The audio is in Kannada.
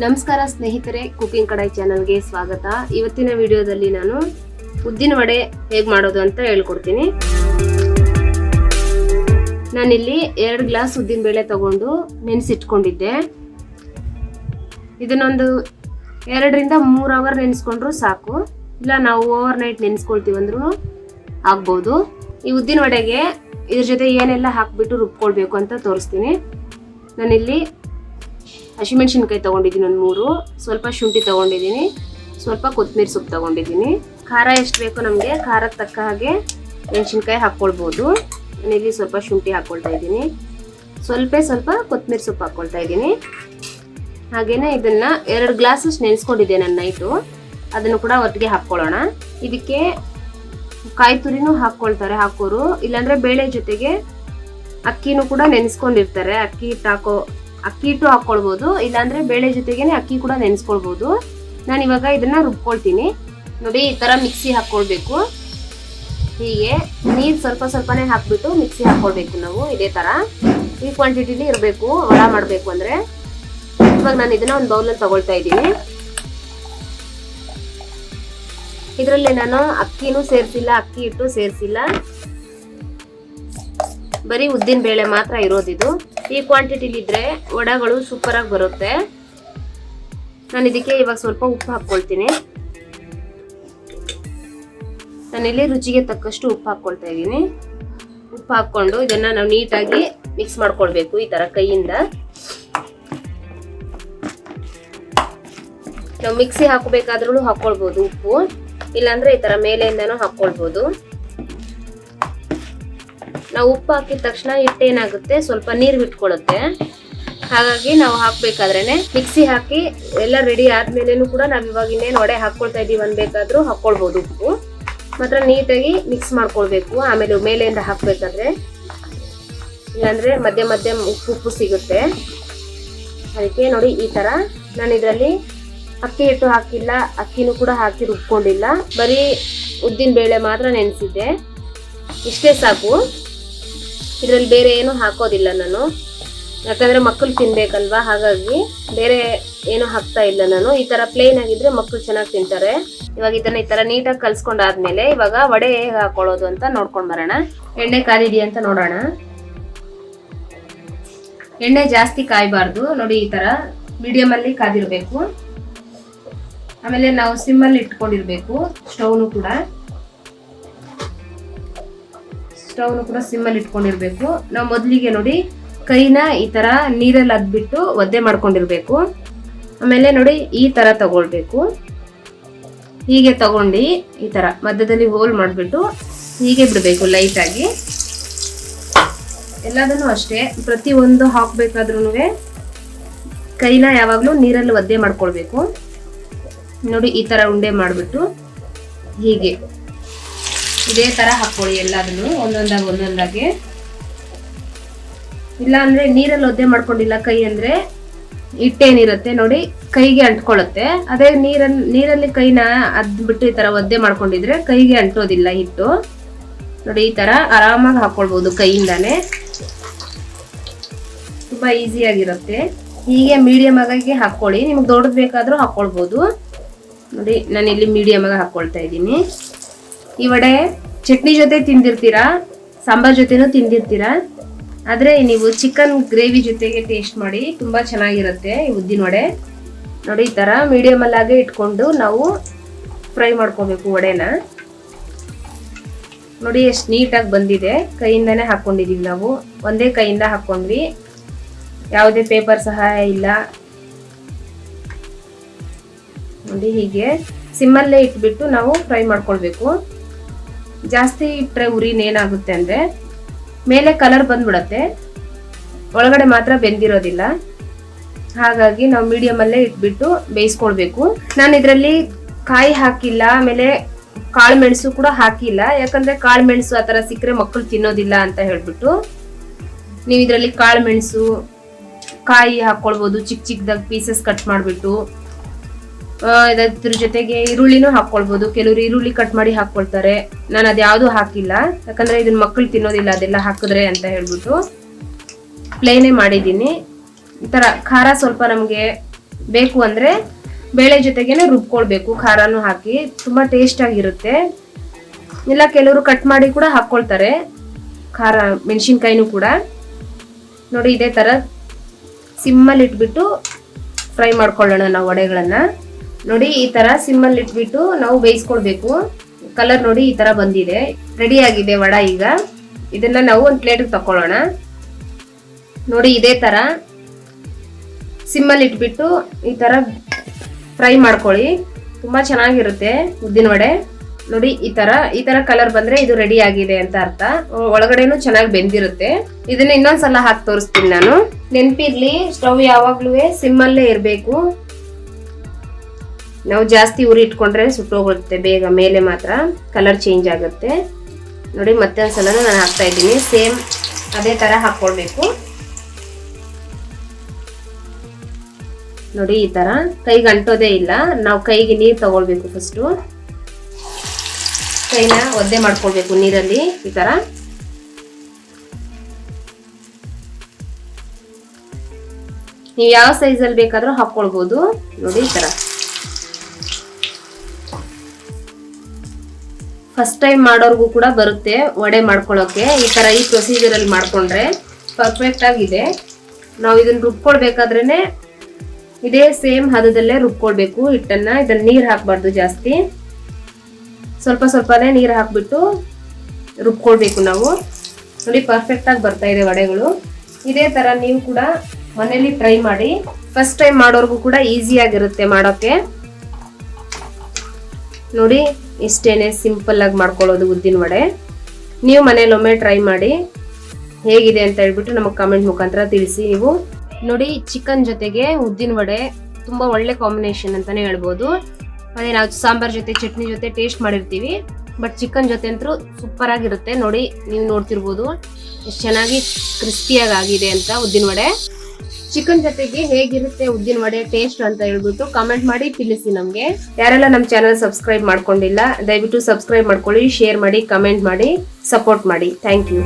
ನಮಸ್ಕಾರ ಸ್ನೇಹಿತರೆ, ಕುಕಿಂಗ್ ಕಡಾಯಿ ಚಾನಲ್ಗೆ ಸ್ವಾಗತ. ಇವತ್ತಿನ ವಿಡಿಯೋದಲ್ಲಿ ನಾನು ಉದ್ದಿನ ವಡೆ ಹೇಗೆ ಮಾಡೋದು ಅಂತ ಹೇಳ್ಕೊಡ್ತೀನಿ. ನಾನಿಲ್ಲಿ 2 ಗ್ಲಾಸ್ ಉದ್ದಿನ ಬೇಳೆ ತಗೊಂಡು ನೆನೆಸಿಟ್ಕೊಂಡಿದ್ದೆ. ಇದನ್ನೊಂದು 2 ರಿಂದ 3 ಅವರ್ ನೆನೆಸ್ಕೊಂಡ್ರು ಸಾಕು. ಇಲ್ಲ ನಾವು ಓವರ್ ನೈಟ್ ನೆನೆಸ್ಕೊಳ್ತೀವಿ ಅಂದ್ರೂ ಆಗ್ಬೋದು. ಈ ಉದ್ದಿನ ವಡೆಗೆ ಇದ್ರ ಜೊತೆ ಏನೆಲ್ಲ ಹಾಕ್ಬಿಟ್ಟು ರುಬ್ಕೊಳ್ಬೇಕು ಅಂತ ತೋರಿಸ್ತೀನಿ. ನಾನಿಲ್ಲಿ ಹಸಿಮೆಣಸಿನ್ಕಾಯಿ ತಗೊಂಡಿದ್ದೀನಿ, ಒಂದು 3, ಸ್ವಲ್ಪ ಶುಂಠಿ ತಗೊಂಡಿದ್ದೀನಿ, ಸ್ವಲ್ಪ ಕೊತ್ತಂಬರಿ ಸೊಪ್ಪು ತಗೊಂಡಿದ್ದೀನಿ. ಖಾರ ಎಷ್ಟು ಬೇಕೋ ನಮಗೆ ಖಾರಕ್ಕೆ ತಕ್ಕ ಹಾಗೆ ಮೆಣಸಿನ್ಕಾಯಿ ಹಾಕ್ಕೊಳ್ಬೋದು. ನಾನಿಲ್ಲಿ ಸ್ವಲ್ಪ ಶುಂಠಿ ಹಾಕ್ಕೊಳ್ತಾ ಇದ್ದೀನಿ, ಸ್ವಲ್ಪ ಕೊತ್ತಂಬರಿ ಸೊಪ್ಪು ಹಾಕ್ಕೊಳ್ತಾ ಇದ್ದೀನಿ. ಹಾಗೇನೆ ಇದನ್ನ 2 ಗ್ಲಾಸ್ ನೆನೆಸ್ಕೊಂಡಿದ್ದೆ ನಾನು ನೈಟು, ಅದನ್ನು ಕೂಡ ಒಟ್ಟಿಗೆ ಹಾಕ್ಕೊಳ್ಳೋಣ. ಇದಕ್ಕೆ ಕಾಯಿ ತುರಿನೂ ಹಾಕ್ಕೊಳ್ತಾರೆ ಹಾಕೋರು, ಇಲ್ಲಾಂದ್ರೆ ಬೇಳೆ ಜೊತೆಗೆ ಅಕ್ಕಿನೂ ಕೂಡ ನೆನೆಸ್ಕೊಂಡಿರ್ತಾರೆ. ಅಕ್ಕಿ ಹಿಟ್ಟು ಹಾಕ್ಕೊಳ್ಬೋದು, ಇಲ್ಲಾಂದ್ರೆ ಬೇಳೆ ಜೊತೆಗೇನೆ ಅಕ್ಕಿ ಕೂಡ ನೆನೆಸ್ಕೊಳ್ಬೋದು. ನಾನು ಇವಾಗ ಇದನ್ನ ರುಬ್ಕೊಳ್ತೀನಿ. ನೋಡಿ, ಈ ತರ ಮಿಕ್ಸಿ ಹಾಕ್ಕೊಳ್ಬೇಕು. ಹೀಗೆ ನೀರು ಸ್ವಲ್ಪನೇ ಹಾಕ್ಬಿಟ್ಟು ಮಿಕ್ಸಿ ಹಾಕ್ಕೊಳ್ಬೇಕು ನಾವು. ಇದೇ ತರ ಈ ಕ್ವಾಂಟಿಟಿಲಿ ಇರಬೇಕು ವಡ ಮಾಡಬೇಕು ಅಂದ್ರೆ. ಇವಾಗ ನಾನು ಇದನ್ನ ಒಂದು ಬೌಲಲ್ಲಿ ತಗೊಳ್ತಾ ಇದ್ದೀನಿ. ಇದರಲ್ಲಿ ನಾನು ಅಕ್ಕಿನೂ ಸೇರಿಸಿಲ್ಲ, ಅಕ್ಕಿ ಹಿಟ್ಟು ಸೇರಿಸಿಲ್ಲ, ಬರೀ ಉದ್ದಿನ ಬೇಳೆ ಮಾತ್ರ ಇರೋದಿದು. ಈ ಕ್ವಾಂಟಿಟಿಲಿ ಇದ್ರೆ ವಡೆಗಳು ಸೂಪರ್ ಆಗಿ ಬರುತ್ತೆ. ನಾನು ಇದಕ್ಕೆ ಇವಾಗ ಸ್ವಲ್ಪ ಉಪ್ಪು ಹಾಕ್ಕೊಳ್ತೀನಿ. ನಾನಿಲ್ಲಿ ರುಚಿಗೆ ತಕ್ಕಷ್ಟು ಉಪ್ಪು ಹಾಕ್ಕೊಳ್ತಾ ಇದ್ದೀನಿ. ಉಪ್ಪು ಹಾಕ್ಕೊಂಡು ಇದನ್ನ ನಾವು ನೀಟಾಗಿ ಮಿಕ್ಸ್ ಮಾಡ್ಕೊಳ್ಬೇಕು ಈ ತರ ಕೈಯಿಂದ. ನಾವು ಮಿಕ್ಸಿ ಹಾಕಬೇಕಾದ್ರೂ ಹಾಕ್ಕೊಳ್ಬೋದು ಉಪ್ಪು, ಇಲ್ಲಾಂದ್ರೆ ಈ ತರ ಮೇಲೆಯಿಂದನೂ ಹಾಕ್ಕೊಳ್ಬೋದು. ನಾವು ಉಪ್ಪು ಹಾಕಿದ ತಕ್ಷಣ ಹಿಟ್ಟೇನಾಗುತ್ತೆ, ಸ್ವಲ್ಪ ನೀರು ಬಿಟ್ಕೊಳ್ಳುತ್ತೆ. ಹಾಗಾಗಿ ನಾವು ಹಾಕ್ಬೇಕಾದ್ರೇನೆ ಮಿಕ್ಸಿ ಹಾಕಿ ಎಲ್ಲ ರೆಡಿ ಆದ್ಮೇಲೆನೂ ಕೂಡ ನಾವು ಇವಾಗ ಇನ್ನೇನು ವಡೆ ಹಾಕ್ಕೊಳ್ತಾ ಇದೀವಿ ಅನ್ಬೇಕಾದ್ರೂ ಹಾಕ್ಕೊಳ್ಬೋದು. ಉಪ್ಪು ಮಾತ್ರ ನೀಟಾಗಿ ಮಿಕ್ಸ್ ಮಾಡ್ಕೊಳ್ಬೇಕು. ಆಮೇಲೆ ಮೇಲೆಯಿಂದ ಹಾಕ್ಬೇಕಾದ್ರೆ, ಇಲ್ಲಾಂದ್ರೆ ಮಧ್ಯೆ ಉಪ್ಪು ಸಿಗುತ್ತೆ. ಅದಕ್ಕೆ ನೋಡಿ ಈ ತರ ನಾನು ಇದರಲ್ಲಿ ಅಕ್ಕಿ ಹಿಟ್ಟು ಹಾಕಿಲ್ಲ, ಅಕ್ಕಿನೂ ಕೂಡ ಹಾಕಿ ರುಬ್ಕೊಂಡಿಲ್ಲ, ಬರೀ ಉದ್ದಿನ ಬೇಳೆ ಮಾತ್ರ ನೆನೆಸಿದ್ದೆ. ಇಷ್ಟೇ ಸಾಕು. ಇದರಲ್ಲಿ ಬೇರೆ ಏನು ಹಾಕೋದಿಲ್ಲ ನಾನು, ಯಾಕಂದ್ರೆ ಮಕ್ಕಳು ತಿನ್ಬೇಕಲ್ವಾ, ಹಾಗಾಗಿ ಬೇರೆ ಏನು ಹಾಕ್ತಾ ಇಲ್ಲ ನಾನು. ಈ ತರ ಪ್ಲೇನ್ ಆಗಿದ್ರೆ ಮಕ್ಕಳು ಚೆನ್ನಾಗಿ ತಿಂತಾರೆ. ಇವಾಗ ಇದನ್ನ ಈ ತರ ನೀಟಾಗಿ ಕಲ್ಸ್ಕೊಂಡಾದ್ಮೇಲೆ ಇವಾಗ ವಡೆ ಹೇಗೆ ಹಾಕೊಳ್ಳೋದು ಅಂತ ನೋಡ್ಕೊಂಡ್ ಬರೋಣ. ಎಣ್ಣೆ ಕಾದಿದೆಯಾ ಅಂತ ನೋಡೋಣ. ಎಣ್ಣೆ ಜಾಸ್ತಿ ಕಾಯಬಾರ್ದು. ನೋಡಿ, ಈ ತರ ಮೀಡಿಯಂ ಅಲ್ಲಿ ಕಾದಿರ್ಬೇಕು. ಆಮೇಲೆ ನಾವು ಸಿಮ್ಮಲ್ಲಿ ಇಟ್ಕೊಂಡಿರ್ಬೇಕು. ಸ್ಟವ್ನು ಕೂಡ ಸಿಮ್ಮಲ್ಲಿ ಇಟ್ಕೊಂಡಿರ್ಬೇಕು. ನಾವು ಮೊದಲಿಗೆ ನೋಡಿ ಕೈನ ಈ ತರ ನೀರಲ್ಲಿ ಅದ್ಬಿಟ್ಟು ಒದ್ದೆ ಮಾಡ್ಕೊಂಡಿರ್ಬೇಕು. ಆಮೇಲೆ ನೋಡಿ ಈ ತರ ತಗೊಳ್ಬೇಕು. ಹೀಗೆ ತಗೊಂಡು ಈ ತರ ಮಧ್ಯದಲ್ಲಿ ಹೋಲ್ ಮಾಡ್ಬಿಟ್ಟು ಹೀಗೆ ಬಿಡ್ಬೇಕು ಲೈಟ್ ಆಗಿ. ಎಲ್ಲದನ್ನು ಅಷ್ಟೇ, ಪ್ರತಿಯೊಂದು ಹಾಕ್ಬೇಕಾದ್ರೂ ಕೈನ ಯಾವಾಗ್ಲೂ ನೀರಲ್ಲಿ ಒದ್ದೆ ಮಾಡ್ಕೊಳ್ಬೇಕು. ನೋಡಿ, ಈ ತರ ಉಂಡೆ ಮಾಡ್ಬಿಟ್ಟು ಹೀಗೆ ಇದೇ ತರ ಹಾಕೊಳ್ಳಿ ಎಲ್ಲದನ್ನು ಒಂದೊಂದಾಗಿ. ಇಲ್ಲ ಅಂದ್ರೆ ನೀರಲ್ಲಿ ಒದ್ದೆ ಮಾಡ್ಕೊಂಡಿಲ್ಲ ಕೈ ಅಂದ್ರೆ ಹಿಟ್ಟೇನಿರುತ್ತೆ ನೋಡಿ ಕೈಗೆ ಅಂಟ್ಕೊಳ್ಳುತ್ತೆ. ಅದೇ ನೀರಲ್ಲಿ ಕೈನ ಅದ್ಬಿಟ್ಟು ಈ ತರ ಒದ್ದೆ ಮಾಡ್ಕೊಂಡಿದ್ರೆ ಕೈಗೆ ಅಂಟೋದಿಲ್ಲ ಹಿಟ್ಟು. ನೋಡಿ, ಈ ತರ ಆರಾಮಾಗಿ ಹಾಕೊಳ್ಬಹುದು ಕೈಯಿಂದಾನೆ, ತುಂಬಾ ಈಸಿ ಆಗಿರುತ್ತೆ. ಹೀಗೆ ಮೀಡಿಯಂ ಆಗಿ ಹಾಕೊಳ್ಳಿ. ನಿಮ್ಗೆ ದೊಡ್ಡದು ಬೇಕಾದ್ರೂ ಹಾಕೊಳ್ಬಹುದು. ನೋಡಿ, ನಾನು ಇಲ್ಲಿ ಮೀಡಿಯಂ ಆಗಿ ಹಾಕೊಳ್ತಾ ಇದ್ದೀನಿ. ಈ ವಡೆ ಚಟ್ನಿ ಜೊತೆ ತಿಂದಿರ್ತೀರಾ, ಸಾಂಬಾರ್ ಜೊತೆನೂ ತಿಂದಿರ್ತೀರಾ, ಆದ್ರೆ ನೀವು ಚಿಕನ್ ಗ್ರೇವಿ ಜೊತೆಗೆ ಟೇಸ್ಟ್ ಮಾಡಿ, ತುಂಬಾ ಚೆನ್ನಾಗಿರುತ್ತೆ ಈ ಉದ್ದಿನ ವಡೆ. ನೋಡಿ, ಈ ತರ ಮೀಡಿಯಂ ಅಲ್ಲಾಗೆ ಇಟ್ಕೊಂಡು ನಾವು ಫ್ರೈ ಮಾಡ್ಕೋಬೇಕು ವಡೆನ. ನೋಡಿ ಎಷ್ಟು ನೀಟಾಗಿ ಬಂದಿದೆ. ಕೈಯಿಂದಾನೇ ಹಾಕೊಂಡಿದೀವಿ ನಾವು, ಒಂದೇ ಕೈಯಿಂದ ಹಾಕೊಂಡ್ವಿ, ಯಾವುದೇ ಪೇಪರ್ ಸಹಾಯ ಇಲ್ಲ. ನೋಡಿ, ಹೀಗೆ ಸಿಮ್ಮಲ್ಲೇ ಇಟ್ಬಿಟ್ಟು ನಾವು ಫ್ರೈ ಮಾಡ್ಕೊಳ್ಬೇಕು. ಜಾಸ್ತಿ ಇಟ್ಟರೆ ಉರಿನೇನಾಗುತ್ತೆ ಅಂದ್ರೆ ಮೇಲೆ ಕಲರ್ ಬಂದ್ಬಿಡತ್ತೆ, ಒಳಗಡೆ ಮಾತ್ರ ಬೆಂದಿರೋದಿಲ್ಲ. ಹಾಗಾಗಿ ನಾವು ಮೀಡಿಯಂ ಅಲ್ಲೇ ಇಟ್ಬಿಟ್ಟು ಬೇಯಿಸ್ಕೊಳ್ಬೇಕು. ನಾನು ಇದರಲ್ಲಿ ಕಾಯಿ ಹಾಕಿಲ್ಲ, ಆಮೇಲೆ ಕಾಳು ಮೆಣಸು ಕೂಡ ಹಾಕಿಲ್ಲ. ಯಾಕಂದ್ರೆ ಕಾಳು ಮೆಣಸು ಆ ತರ ಸಿಕ್ಕರೆ ಮಕ್ಕಳು ತಿನ್ನೋದಿಲ್ಲ ಅಂತ ಹೇಳ್ಬಿಟ್ಟು ನೀವು ಇದರಲ್ಲಿ ಕಾಳು ಮೆಣಸು, ಕಾಯಿ ಹಾಕೊಳ್ಬಹುದು. ಚಿಕ್ಕದಾಗಿ ಪೀಸಸ್ ಕಟ್ ಮಾಡ್ಬಿಟ್ಟು ಇದ್ರ ಜೊತೆಗೆ ಈರುಳ್ಳಿನೂ ಹಾಕೊಳ್ಬಹುದು. ಕೆಲವರು ಈರುಳ್ಳಿ ಕಟ್ ಮಾಡಿ ಹಾಕೊಳ್ತಾರೆ. ನಾನು ಅದ್ಯಾವುದು ಹಾಕಿಲ್ಲ, ಯಾಕಂದ್ರೆ ಇದನ್ನ ಮಕ್ಕಳು ತಿನ್ನೋದಿಲ್ಲ ಅದೆಲ್ಲ ಹಾಕಿದ್ರೆ ಅಂತ ಹೇಳ್ಬಿಟ್ಟು ಪ್ಲೇನೇ ಮಾಡಿದ್ದೀನಿ. ಈ ತರ ಖಾರ ಸ್ವಲ್ಪ ನಮಗೆ ಬೇಕು ಅಂದ್ರೆ ಬೇಳೆ ಜೊತೆಗೇನೆ ರುಬ್ಕೊಳ್ಬೇಕು, ಖಾರನೂ ಹಾಕಿ, ತುಂಬಾ ಟೇಸ್ಟ್ ಆಗಿರುತ್ತೆ. ಇಲ್ಲ ಕೆಲವರು ಕಟ್ ಮಾಡಿ ಕೂಡ ಹಾಕೊಳ್ತಾರೆ ಖಾರ ಮೆಣಸಿನ್ಕಾಯಿನೂ ಕೂಡ. ನೋಡಿ ಇದೇ ತರ ಸಿಮ್ಮಲ್ಲಿ ಇಟ್ಬಿಟ್ಟು ಫ್ರೈ ಮಾಡ್ಕೊಳ್ಳೋಣ ನಾವು ವಡೆಗಳನ್ನ. ನೋಡಿ ಈ ತರ ಸಿಮ್ಮಲ್ಲಿ ಇಟ್ಬಿಟ್ಟು ನಾವು ಬೇಯಿಸ್ಕೊಳ್ಬೇಕು. ಕಲರ್ ನೋಡಿ ಈ ತರ ಬಂದಿದೆ, ರೆಡಿ ಆಗಿದೆ ವಡ. ಈಗ ಇದನ್ನ ನಾವು ಒಂದು ಪ್ಲೇಟ್ಗೆ ತಕೊಳ್ಳೋಣ. ನೋಡಿ ಇದೇ ತರ ಸಿಮ್ಮಲ್ಲಿ ಇಟ್ಬಿಟ್ಟು ಈ ತರ ಫ್ರೈ ಮಾಡ್ಕೊಳ್ಳಿ, ತುಂಬಾ ಚೆನ್ನಾಗಿರುತ್ತೆ ಉದ್ದಿನ ವಡೆ. ನೋಡಿ ಈ ತರ ಕಲರ್ ಬಂದ್ರೆ ಇದು ರೆಡಿ ಆಗಿದೆ ಅಂತ ಅರ್ಥ. ಒಳಗಡೆನು ಚೆನ್ನಾಗಿ ಬೆಂದಿರುತ್ತೆ. ಇದನ್ನ ಇನ್ನೊಂದ್ಸಲ ಹಾಕಿ ತೋರಿಸ್ತೀನಿ ನಾನು. ನೆನ್ಪಿರ್ಲಿ, ಸ್ಟವ್ ಯಾವಾಗ್ಲೂ ಸಿಮ್ಮಲ್ಲೇ ಇರ್ಬೇಕು. ನಾವು ಜಾಸ್ತಿ ಉರಿ ಇಟ್ಕೊಂಡ್ರೆ ಸುಟ್ಟೋಗುತ್ತೆ ಬೇಗ, ಮೇಲೆ ಮಾತ್ರ ಕಲರ್ ಚೇಂಜ್ ಆಗುತ್ತೆ. ನೋಡಿ ಮತ್ತೆ ಒಂದ್ಸಲ ನಾನು ಹಾಕ್ತಾ ಇದ್ದೀನಿ. ಸೇಮ್ ಅದೇ ತರ ಹಾಕೊಳ್ಬೇಕು. ನೋಡಿ ಈ ತರ ಕೈಗೆ ಅಂಟೋದೇ ಇಲ್ಲ. ನಾವು ಕೈಗೆ ನೀರು ತಗೊಳ್ಬೇಕು, ಫಸ್ಟು ಕೈನ ಒದ್ದೆ ಮಾಡ್ಕೊಳ್ಬೇಕು ನೀರಲ್ಲಿ. ಈ ತರ ನೀವು ಯಾವ ಸೈಜಲ್ಲಿ ಬೇಕಾದ್ರೂ ಹಾಕೊಳ್ಬಹುದು. ನೋಡಿ ಈ ತರ ಫಸ್ಟ್ ಟೈಮ್ ಮಾಡೋರ್ಗೂ ಕೂಡ ಬರುತ್ತೆ ವಡೆ ಮಾಡ್ಕೊಳ್ಳೋಕೆ. ಈ ತರ ಈ ಪ್ರೊಸೀಜರ್ ಅಲ್ಲಿ ಮಾಡ್ಕೊಂಡ್ರೆ ಪರ್ಫೆಕ್ಟ್ ಆಗಿದೆ. ನಾವು ಇದನ್ನ ರುಬ್ಕೊಳ್ಬೇಕಾದ್ರೇನೆ ಇದೇ ಸೇಮ್ ಹದದಲ್ಲೇ ರುಬ್ಕೊಳ್ಬೇಕು ಹಿಟ್ಟನ್ನ. ಇದನ್ನ ನೀರು ಹಾಕ್ಬಾರ್ದು ಜಾಸ್ತಿ, ಸ್ವಲ್ಪ ಸ್ವಲ್ಪನೇ ನೀರು ಹಾಕ್ಬಿಟ್ಟು ರುಬ್ಕೊಳ್ಬೇಕು ನಾವು. ನೋಡಿ ಪರ್ಫೆಕ್ಟ್ ಆಗಿ ಬರ್ತಾ ಇದೆ ವಡೆಗಳು. ಇದೇ ತರ ನೀವು ಕೂಡ ಮನೇಲಿ ಟ್ರೈ ಮಾಡಿ. ಫಸ್ಟ್ ಟೈಮ್ ಮಾಡೋರ್ಗೂ ಕೂಡ ಈಸಿ ಆಗಿರುತ್ತೆ ಮಾಡೋಕೆ. ನೋಡಿ ಇಷ್ಟೇನೆ ಸಿಂಪಲ್ ಆಗಿ ಮಾಡ್ಕೊಳ್ಳೋದು ಉದ್ದಿನ ವಡೆ. ನೀವು ಮನೇಲಿ ಒಮ್ಮೆ ಟ್ರೈ ಮಾಡಿ, ಹೇಗಿದೆ ಅಂತ ಹೇಳ್ಬಿಟ್ಟು ನಮಗೆ ಕಮೆಂಟ್ ಮುಖಾಂತರ ತಿಳಿಸಿ ನೀವು. ನೋಡಿ ಚಿಕನ್ ಜೊತೆಗೆ ಉದ್ದಿನ ವಡೆ ತುಂಬಾ ಒಳ್ಳೆ ಕಾಂಬಿನೇಷನ್ ಅಂತಾನೆ ಹೇಳ್ಬೋದು. ಅದೇ ನಾವು ಸಾಂಬಾರ್ ಜೊತೆ ಚಟ್ನಿ ಜೊತೆ ಟೇಸ್ಟ್ ಮಾಡಿರ್ತೀವಿ, ಬಟ್ ಚಿಕನ್ ಜೊತೆ ಅಂತೂ ಸೂಪರ್ ಆಗಿರುತ್ತೆ. ನೋಡಿ ನೀವು ನೋಡ್ತಿರ್ಬೋದು ಎಷ್ಟು ಚೆನ್ನಾಗಿ ಕ್ರಿಸ್ಪಿಯಾಗಿ ಆಗಿದೆ ಅಂತ ಉದ್ದಿನ ವಡೆ. ಚಿಕನ್ ಜೊತೆಗೆ ಹೇಗಿರುತ್ತೆ ಉದ್ದಿನ ವಡೆ ಟೇಸ್ಟ್ ಅಂತ ಹೇಳ್ಬಿಟ್ಟು ಕಮೆಂಟ್ ಮಾಡಿ ತಿಳಿಸಿ ನಮ್ಗೆ. ಯಾರೆಲ್ಲ ನಮ್ಮ ಚಾನಲ್ ಸಬ್ಸ್ಕ್ರೈಬ್ ಮಾಡ್ಕೊಂಡಿಲ್ಲ ದಯವಿಟ್ಟು ಸಬ್ಸ್ಕ್ರೈಬ್ ಮಾಡ್ಕೊಳ್ಳಿ, ಶೇರ್ ಮಾಡಿ, ಕಮೆಂಟ್ ಮಾಡಿ, ಸಪೋರ್ಟ್ ಮಾಡಿ. Thank you.